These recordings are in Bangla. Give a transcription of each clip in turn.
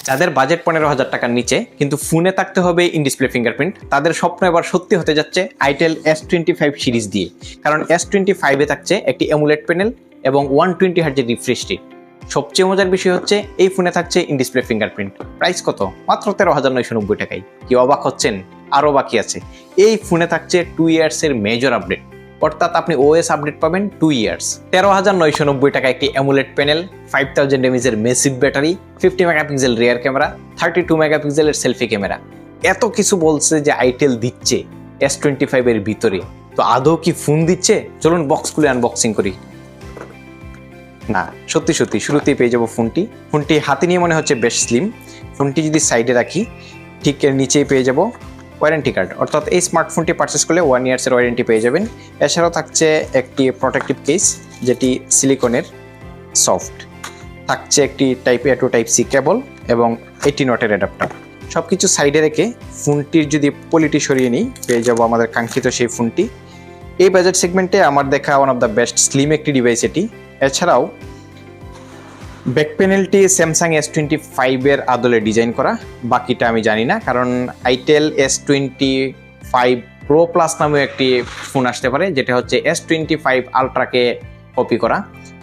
যাদের বাজেট 15,000 টাকার নিচে কিন্তু ফোনে থাকতে হবে ইন ডিসপ্লে ফিঙ্গারপ্রিন্ট, তাদের স্বপ্ন এবার সত্যি হতে যাচ্ছে আইটেল S25 সিরিজ দিয়ে। কারণ S25-এ থাকছে একটি অ্যামুলেট প্যানেল এবং 120 হার্জের রিফ্রেশ রেট। সবচেয়ে মজার বিষয় হচ্ছে এই ফোনে থাকছে ইন ডিসপ্লে ফিঙ্গারপ্রিন্ট। প্রাইস কত? মাত্র 13,990 টাকায়। কি অবাক হচ্ছেন? আরও বাকি আছে। এই ফোনে থাকছে 2 ইয়ার্সের মেজর আপডেট, অর্থাৎ আপনি ওএস আপডেট পাবেন 2 ইয়ার্স। 13,990 টাকা একটি amulet panel, 5000 mAh massive battery, 50 megapixel rear camera, 32 মেগাপিক্সেলের সেলফি ক্যামেরা। এত কিছু বলছে যে আইটেল দিচ্ছে S25 এর ভিতরে, তো আদৌ কি ফোন দিচ্ছে? চলুন বক্স খুলে আনবক্সিং করি। না, সত্যি সত্যি শুরুতেই পেয়ে যাবো ফোনটি হাতে নিয়ে মনে হচ্ছে বেশ স্লিম। ফোনটি যদি সাইডে রাখি, ঠিক এর নিচেই পেয়ে যাব ওয়ারেন্টি কার্ড, অর্থাৎ এই স্মার্টফোনটি পারচেস করলে 1 ইয়ার্সের ওয়ারেন্টি পেয়ে যাবেন। এছাড়াও থাকছে একটি প্রোটেক্টিভ কেস, যেটি সিলিকনের সফট। থাকছে একটি type A to type C কেবল এবং 18 ওয়াটের অ্যাডাপ্টার। সব কিছু সাইডে রেখে ফোনটির যদি পলিটি সরিয়ে নিই, পেয়ে যাবো আমাদের কাঙ্ক্ষিত সেই ফোনটি। এই বাজেট সেগমেন্টে আমার দেখা one of the best slim একটি ডিভাইস এটি। এছাড়াও ব্যাক প্যানেলটি স্যামসাং S25 এর আদলে ডিজাইন করা, বাকিটা আমি জানি না, কারণ আইটেল S25 Pro Plus নামে একটি ফোন আসতে পারে, যেটা হচ্ছে S25 আলট্রাকে কপি করা।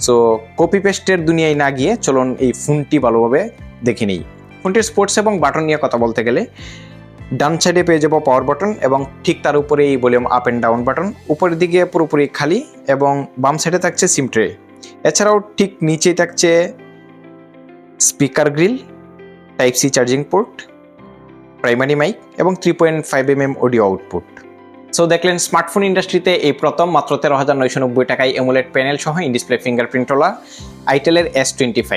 সো কপি পেস্টের দুনিয়ায় না গিয়ে চলুন এই ফোনটি ভালোভাবে দেখে নিই। ফোনটির স্পোর্টস এবং বাটন নিয়ে কথা বলতে গেলে, ডান সাইডে পেয়ে যাবো পাওয়ার বাটন এবং ঠিক তার উপরে এই volume up and down button. উপরের দিকে পুরোপুরি খালি এবং বাম সাইডে থাকছে সিম ট্রে। এছাড়াও ঠিক নিচেই থাকছে speaker grille, type C charging port, primary mic এবং 3.5 mm অডিও আউটপুট। সো দেখলেন স্মার্টফোন ইন্ডাস্ট্রিতে এই প্রথম মাত্র 13,990 টাকায় অ্যামুলেট প্যানেল সহ ইন ডিসপ্লে ফিঙ্গারপ্রিন্টওয়ালা আইটেলের S25।